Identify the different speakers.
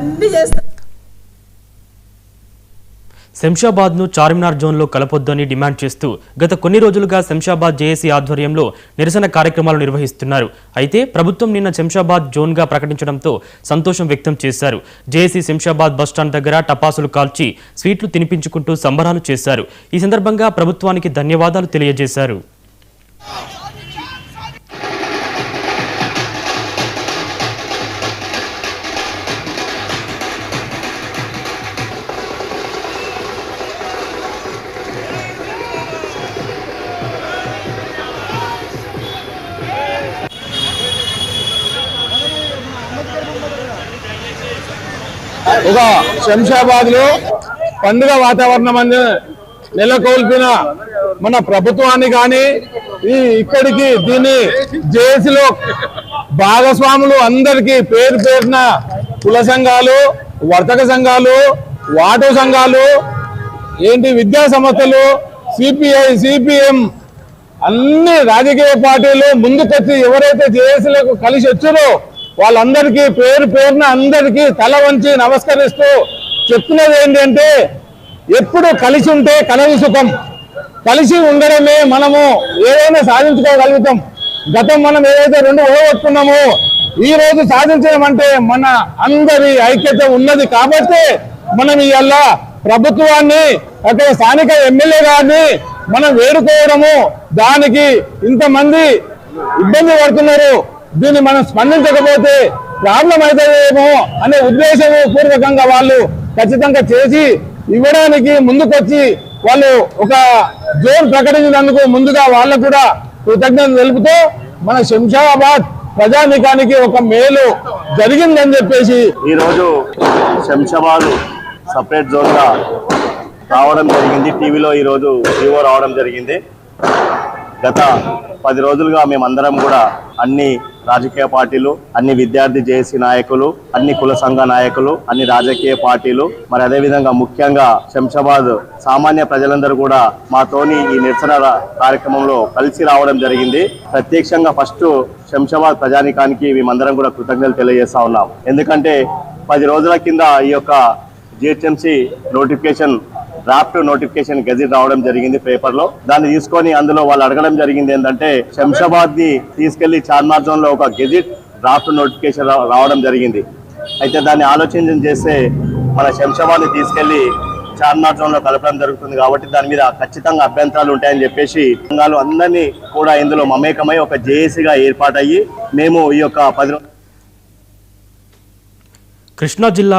Speaker 1: అన్ని చేస్తాం.
Speaker 2: శంషాబాద్ను చార్మినార్ జోన్లో కలపొద్దని డిమాండ్ చేస్తూ గత కొన్ని రోజులుగా శంషాబాద్ జేఏసీ ఆధ్వర్యంలో నిరసన కార్యక్రమాలు నిర్వహిస్తున్నారు. అయితే ప్రభుత్వం నిన్న శంషాబాద్ జోన్గా ప్రకటించడంతో సంతోషం వ్యక్తం చేశారు. జేఏసీ శంషాబాద్ బస్టాండ్ దగ్గర టపాసులు కాల్చి స్వీట్లు తినిపించుకుంటూ సంబరాలు చేశారు. ఈ సందర్భంగా ప్రభుత్వానికి ధన్యవాదాలు తెలియజేశారు.
Speaker 3: ఒక శంషాబాద్ లో పండుగ వాతావరణం నెలకొల్పిన మన ప్రభుత్వాన్ని కానీ ఇక్కడికి దీన్ని జేఏసీలో భాగస్వాములు అందరికీ పేరు పేరున కుల సంఘాలు, వర్తక సంఘాలు, వాటో సంఘాలు, విద్యా సంస్థలు, సిపిఐ, సిపిఎం అన్ని రాజకీయ పార్టీలు ముందుకొచ్చి ఎవరైతే జేఏసీలకు కలిసి వచ్చారో వాళ్ళందరికీ పేరు పేరున అందరికీ తల వంచి నమస్కరిస్తూ చెప్తున్నది ఏంటంటే, ఎప్పుడు కలిసి ఉంటే కలవి సుఖం, కలిసి ఉండడమే మనము ఏదైనా సాధించుకోగలుగుతాం. గతం మనం ఏదైతే 2 ఓడగొట్టుకున్నామో ఈ రోజు సాధించడం అంటే మన అందరి ఐక్యత ఉన్నది కాబట్టి మనం ఇవాళ ప్రభుత్వాన్ని అక్కడ స్థానిక ఎమ్మెల్యే గారిని మనం వేడుకోవడము, దానికి ఇంతమంది ఇబ్బంది పడుతున్నారు, దీన్ని మనం స్పందించకపోతే ప్రాబ్లం అవుతుందేమో అనే ఉద్దేశం పూర్వకంగా వాళ్ళు ఖచ్చితంగా చేసి ఇవ్వడానికి ముందుకొచ్చి వాళ్ళు ఒక జోన్ ప్రకటించినందుకు ముందుగా వాళ్ళకు కూడా కృతజ్ఞతలు తెలుపుతూ మన శంషాబాద్ ప్రజానీకానికి ఒక మేలు జరిగిందని చెప్పేసి
Speaker 4: ఈరోజు శంషాబాద్ సపరేట్ జోన్ గా రావడం జరిగింది. టీవీలో ఈరోజు జీవో రావడం జరిగింది. గత 10 రోజులుగా మేమందరం కూడా అన్ని రాజకీయ పార్టీలు, అన్ని విద్యార్థి జేఏసీ నాయకులు, అన్ని కుల సంఘ నాయకులు, అన్ని రాజకీయ పార్టీలు, మరి అదేవిధంగా ముఖ్యంగా శంషాబాద్ సామాన్య ప్రజలందరూ కూడా మాతోని ఈ నిరసన కార్యక్రమంలో కలిసి రావడం జరిగింది. ప్రత్యక్షంగా ఫస్ట్ శంషాబాద్ ప్రజానికానికి మేమందరం కూడా కృతజ్ఞతలు తెలియజేస్తా ఉన్నాం. ఎందుకంటే 10 రోజుల కింద ఈ యొక్క జిహెచ్ఎంసీ డ్రాఫ్ట్ నోటిఫికేషన్ గెజిట్ రావడం జరిగింది పేపర్లో. దాన్ని తీసుకొని అందులో వాళ్ళు అడగడం జరిగింది ఏంటంటే, శంషాబాద్ ని తీసుకెళ్లి చార్మినార్ జోన్ లో ఒక గెజిట్ డ్రాఫ్ట్ నోటిఫికేషన్ రావడం జరిగింది. అయితే దాన్ని ఆలోచన చేస్తే మన శంషాబాద్ ని తీసుకెళ్లి చార్మినార్ జోన్ లో కలపడం జరుగుతుంది కాబట్టి దాని మీద ఖచ్చితంగా అభ్యంతరాలు ఉంటాయని చెప్పేసి సంఘాలు అందరినీ కూడా ఇందులో మమేకమై ఒక జేఏసీగా ఏర్పాటయ్యి మేము ఈ యొక్క 10
Speaker 2: కృష్ణా జిల్లా